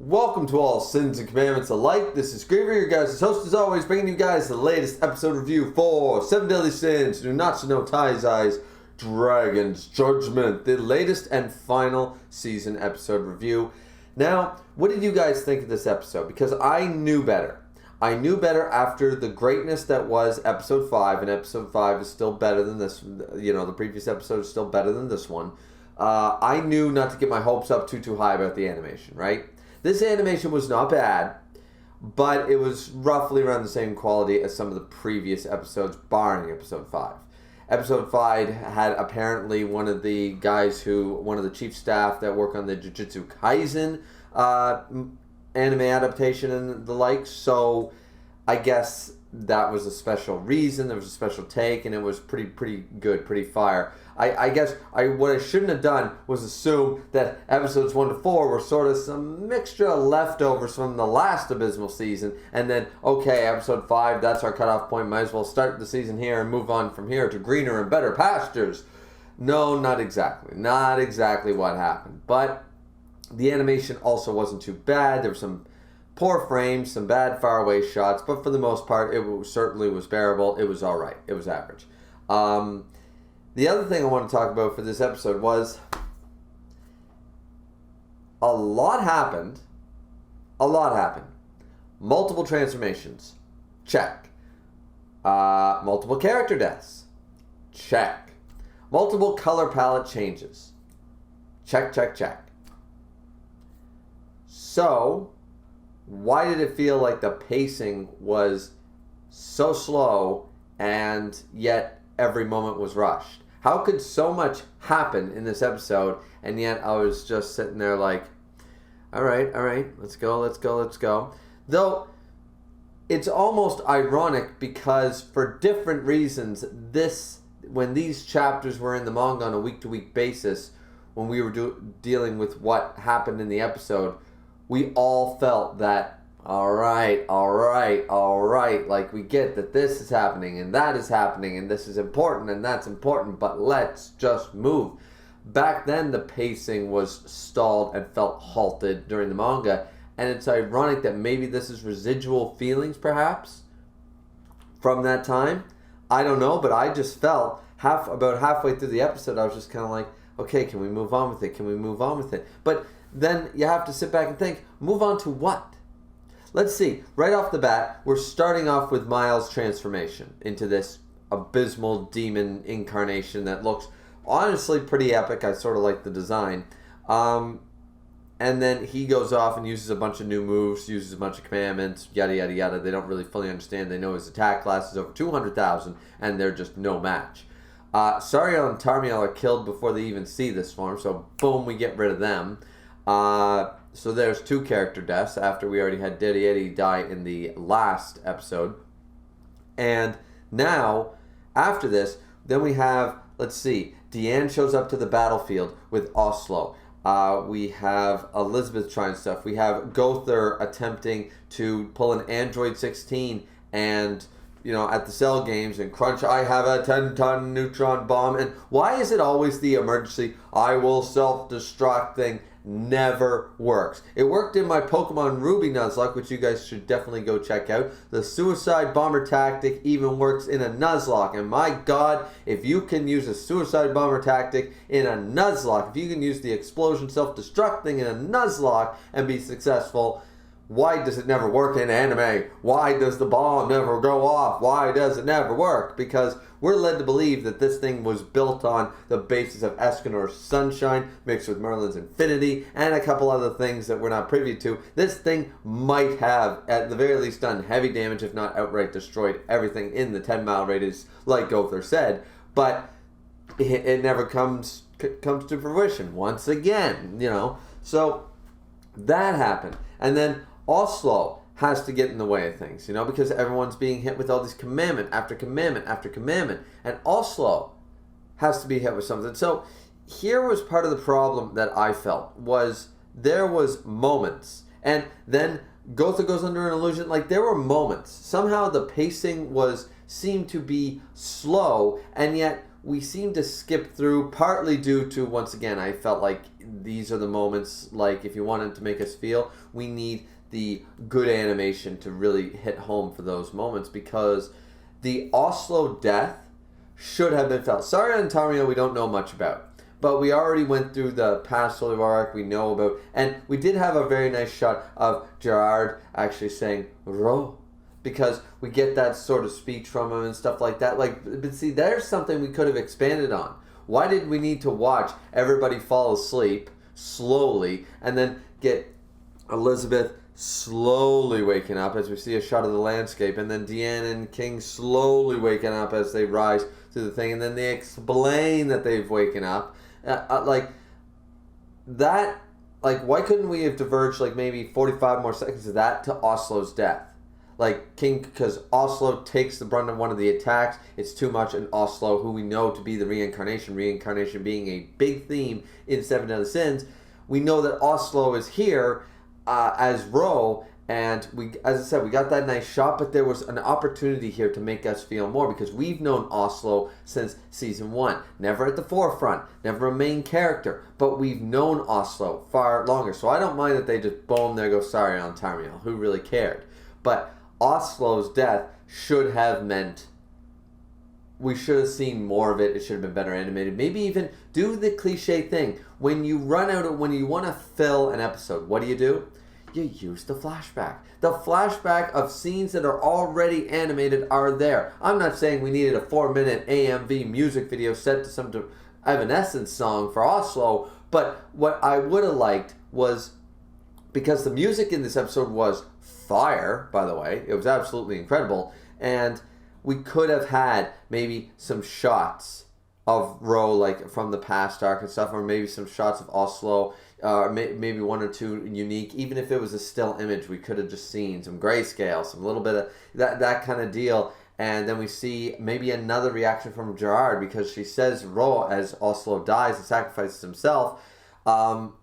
Welcome to all sins and commandments alike. This is Griever, your guys' host as always, bringing you guys the latest episode review for 7 Deadly Sins, Do Not Know Ties Eyes, Dragon's Judgment, the latest and final season episode review. Now, what did you guys think of this episode? Because I knew better. I knew better after the greatness that was episode 5, and episode 5 is still better than this. You know, the previous episode is still better than this one. I knew not to get my hopes up too high about the animation, right? This animation was not bad, but it was roughly around the same quality as some of the previous episodes, barring episode 5. Episode 5 had apparently one of the chief staff that work on the Jujutsu Kaisen anime adaptation and the like, so I guess that was a special reason, there was a special take, and it was pretty good, pretty fire. I guess what I shouldn't have done was assume that episodes 1 to 4 were sort of some mixture of leftovers from the last abysmal season, and then, okay, episode 5, that's our cutoff point, might as well start the season here and move on from here to greener and better pastures. No, not exactly. Not exactly what happened. But the animation also wasn't too bad. There were some poor frames, some bad faraway shots, but for the most part, certainly was bearable. It was all right. It was average. The other thing I want to talk about for this episode was a lot happened. A lot happened. Multiple transformations. Check. Multiple character deaths. Check. Multiple color palette changes. Check. So, why did it feel like the pacing was so slow and yet every moment was rushed? How could so much happen in this episode and yet I was just sitting there like, all right, let's go. Though, it's almost ironic because for different reasons, when these chapters were in the manga on a week-to-week basis, when we were dealing with what happened in the episode, we all felt that, all right, like we get that this is happening and that is happening and this is important and that's important, but let's just move. Back then, the pacing was stalled and felt halted during the manga, and it's ironic that maybe this is residual feelings, perhaps, from that time. I don't know, but I just felt about halfway through the episode, I was just kind of like, okay, can we move on with it? But then you have to sit back and think, move on to what? Let's see. Right off the bat, we're starting off with Miles' transformation into this abysmal demon incarnation that looks honestly pretty epic. I sort of like the design. And then he goes off and uses a bunch of new moves, uses a bunch of commandments, yada, yada, yada. They don't really fully understand. They know his attack class is over 200,000, and they're just no match. Sariel and Tarmiel are killed before they even see this form, so boom, we get rid of them. So there's 2 character deaths after we already had Daddy die in the last episode. And now, after this, then we have, let's see, Deanne shows up to the battlefield with Oslo. We have Elizabeth trying stuff. We have Gother attempting to pull an Android 16 and, at the Cell games and crunch, I have a 10-ton neutron bomb. And why is it always the emergency, I will self-destruct thing? Never works. It worked in my Pokemon Ruby Nuzlocke, which you guys should definitely go check out. The suicide bomber tactic even works in a Nuzlocke, and my god, if you can use a suicide bomber tactic in a Nuzlocke, if you can use the explosion self-destruct thing in a Nuzlocke and be successful, why does it never work in anime? Why does the bomb never go off? Why does it never work? Because we're led to believe that this thing was built on the basis of Escanor's Sunshine mixed with Merlin's Infinity and a couple other things that we're not privy to. This thing might have, at the very least, done heavy damage, if not outright destroyed everything in the 10-mile radius, like Gother said, but it never comes to fruition once again, So that happened. And then Oslo has to get in the way of things, because everyone's being hit with all these commandment after commandment after commandment, and Oslo has to be hit with something. So here was part of the problem that I felt, was there was moments, and then Gotha goes under an illusion, like there were moments. Somehow the pacing seemed to be slow, and yet we seem to skip through, partly due to, once again, I felt like these are the moments, like if you wanted to make us feel, we need the good animation to really hit home for those moments, because the Oslo death should have been felt. Sarah and Tamriel we don't know much about, but we already went through the past Holy War arc we know about, and we did have a very nice shot of Gerard actually saying Ro, because we get that sort of speech from him and stuff like that. Like, but see, there's something we could have expanded on. Why did we need to watch everybody fall asleep slowly and then get Elizabeth slowly waking up as we see a shot of the landscape, and then Deanne and King slowly waking up as they rise through the thing, and then they explain that they've waken up. Like that, like, why couldn't we have diverged like maybe 45 more seconds of that to Oslo's death? Like King, because Oslo takes the brunt of one of the attacks. It's too much, and Oslo, who we know to be the reincarnation being a big theme in Seven Deadly Sins, we know that Oslo is here as Ro, and we, as I said, we got that nice shot, but there was an opportunity here to make us feel more, because we've known Oslo since season 1. Never at the forefront, never a main character, but we've known Oslo far longer. So I don't mind that they just boom, there goes Sorry on Tamriel. Who really cared? But Oslo's death should have meant we should have seen more of it. It should have been better animated. Maybe even do the cliche thing. When you run out of, when you want to fill an episode, what do? You use the flashback. The flashback of scenes that are already animated are there. I'm not saying we needed a 4-minute AMV music video set to some Evanescence song for Oslo, but what I would have liked was, because the music in this episode was fire, by the way, it was absolutely incredible, and we could have had maybe some shots of Ro, like from the past arc and stuff, or maybe some shots of Oslo, maybe one or two unique. Even if it was a still image, we could have just seen some grayscale, some little bit of that kind of deal. And then we see maybe another reaction from Gerard, because she says Ro as Oslo dies and sacrifices himself.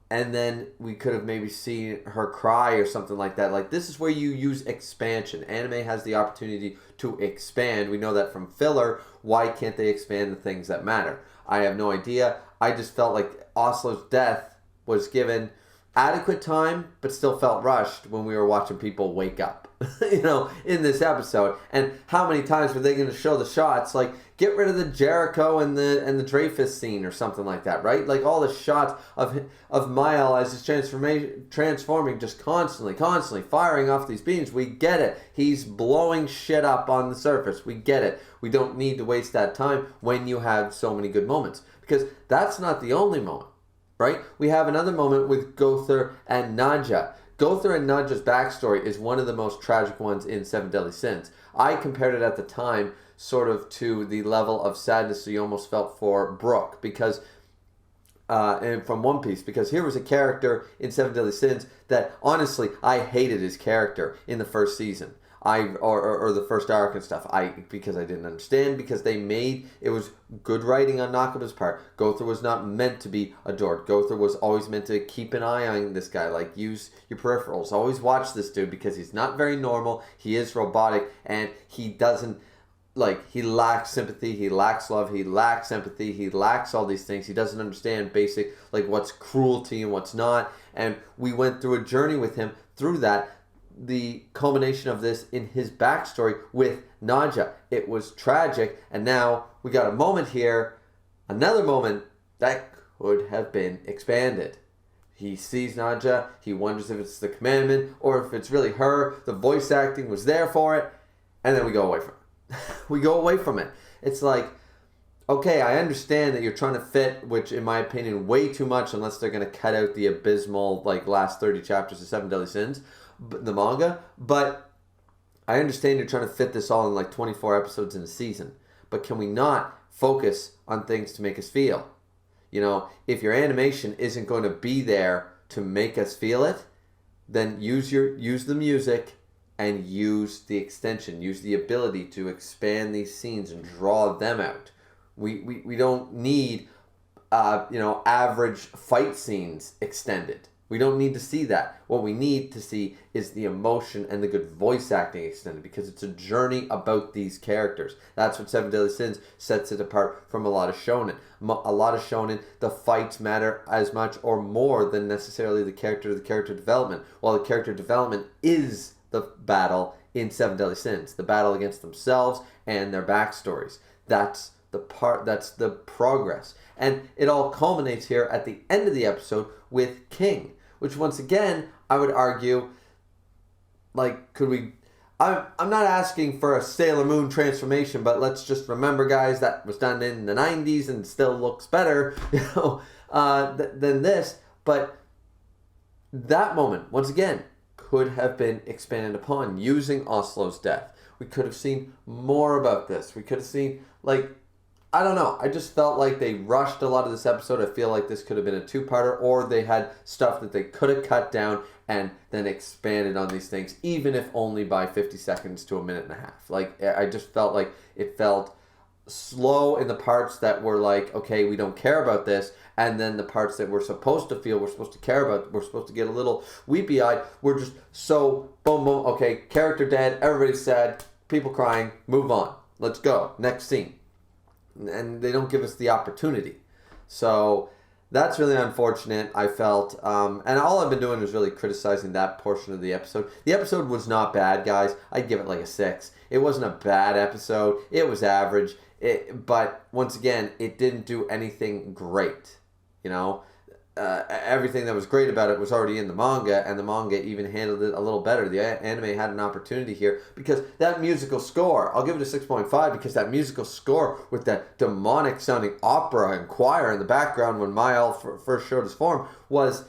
And then we could have maybe seen her cry or something like that. Like, this is where you use expansion. Anime has the opportunity to expand. We know that from filler. Why can't they expand the things that matter? I have no idea. I just felt like Oslo's death was given adequate time, but still felt rushed when we were watching people wake up, in this episode. And how many times were they going to show the shots? Like, get rid of the Jericho and the Dreyfus scene or something like that, right? Like, all the shots of Mael as he's transforming, just constantly firing off these beams. We get it. He's blowing shit up on the surface. We get it. We don't need to waste that time when you have so many good moments, because that's not the only moment. Right? We have another moment with Gother and Nadja. Gother and Nadja's backstory is one of the most tragic ones in Seven Deadly Sins. I compared it at the time sort of to the level of sadness that you almost felt for Brooke, because and from One Piece, because here was a character in Seven Deadly Sins that honestly I hated his character in the first season. Or the first arc and stuff. Because I didn't understand, because they made it was good writing on Nakato's part. Gother was not meant to be adored. Gother was always meant to keep an eye on this guy, like use your peripherals. Always watch this dude, because he's not very normal. He is robotic, and he doesn't, like, he lacks sympathy, he lacks love, he lacks empathy, he lacks all these things. He doesn't understand basic, like, what's cruelty and what's not. And we went through a journey with him through that. The culmination of this in his backstory with Nadja. It was tragic, and now we got a moment here, another moment that could have been expanded. He sees Nadja, he wonders if it's the commandment or if it's really her. The voice acting was there for it, and then we go away from it. We go away from it. It's like, okay, I understand that you're trying to fit, which in my opinion, way too much, unless they're going to cut out the abysmal, like, last 30 chapters of Seven Deadly Sins, the manga, but I understand you're trying to fit this all in like 24 episodes in a season. But can we not focus on things to make us feel? If your animation isn't going to be there to make us feel it, then use the music and use the extension, use the ability to expand these scenes and draw them out. We don't need average fight scenes extended. We don't need to see that. What we need to see is the emotion and the good voice acting extended, because it's a journey about these characters. That's what Seven Deadly Sins sets it apart from a lot of shonen. A lot of shonen, the fights matter as much or more than necessarily the character development. While the character development is the battle in Seven Deadly Sins, the battle against themselves and their backstories. That's the progress. And it all culminates here at the end of the episode with King, which once again, I would argue, like, could we... I'm not asking for a Sailor Moon transformation, but let's just remember, guys, that was done in the 90s and still looks better, than this. But that moment, once again, could have been expanded upon using Oslo's death. We could have seen more about this. We could have seen, like, I don't know. I just felt like they rushed a lot of this episode. I feel like this could have been a two-parter, or they had stuff that they could have cut down and then expanded on these things, even if only by 50 seconds to a minute and a half. Like, I just felt like it felt slow in the parts that were like, okay, we don't care about this, and then the parts that we're supposed to feel, we're supposed to care about, we're supposed to get a little weepy-eyed, we're just so boom, boom, okay, character dead, everybody's sad, people crying, move on. Let's go. Next scene. And they don't give us the opportunity. So that's really unfortunate, I felt. And all I've been doing is really criticizing that portion of the episode. The episode was not bad, guys. I'd give it like a 6. It wasn't a bad episode. It was average. But once again, it didn't do anything great. You know? Everything that was great about it was already in the manga, and the manga even handled it a little better. The anime had an opportunity here, because that musical score, I'll give it a 6.5, because that musical score with that demonic sounding opera and choir in the background when Mael first showed his form was,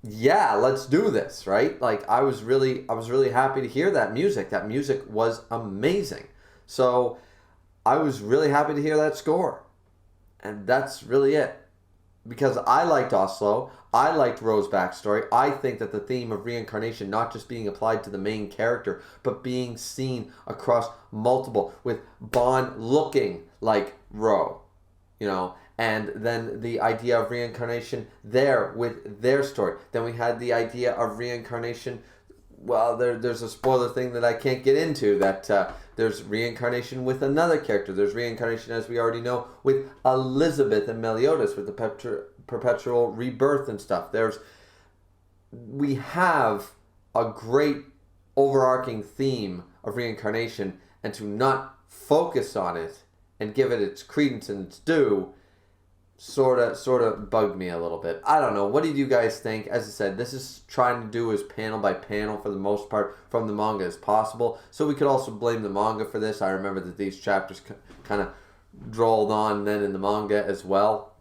yeah, let's do this, right? Like, I was really happy to hear that music. That music was amazing. So I was really happy to hear that score. And that's really it. Because I liked Oslo, I liked Ro's backstory. I think that the theme of reincarnation not just being applied to the main character, but being seen across multiple, with Bond looking like Ro, you know, and then the idea of reincarnation there with their story. Then we had the idea of reincarnation. Well, there's a spoiler thing that I can't get into, that there's reincarnation with another character. There's reincarnation, as we already know, with Elizabeth and Meliodas, with the perpetual rebirth and stuff. We have a great overarching theme of reincarnation, and to not focus on it and give it its credence and its due sort of bugged me a little bit. I don't know. What did you guys think? As I said, this is trying to do as panel by panel for the most part from the manga as possible. So we could also blame the manga for this. I remember that these chapters kind of drolled on then in the manga as well.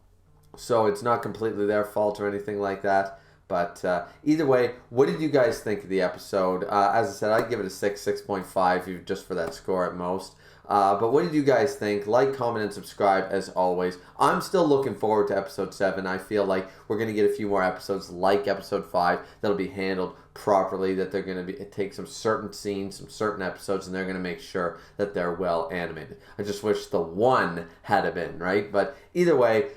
So it's not completely their fault or anything like that. But either way, what did you guys think of the episode? As I said, I'd give it a 6.5 just for that score at most. But what did you guys think? Like, comment, and subscribe as always. I'm still looking forward to episode 7. I feel like we're going to get a few more episodes like episode 5 that'll be handled properly, that they're going to take some certain scenes, some certain episodes, and they're going to make sure that they're well animated. I just wish the one had been, right? But either way,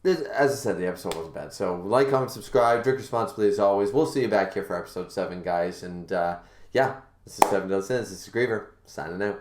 as I said, the episode wasn't bad. So like, comment, subscribe, drink responsibly as always. We'll see you back here for episode 7, guys. And yeah, this is 7 Deadly Sins. This is Griever, signing out.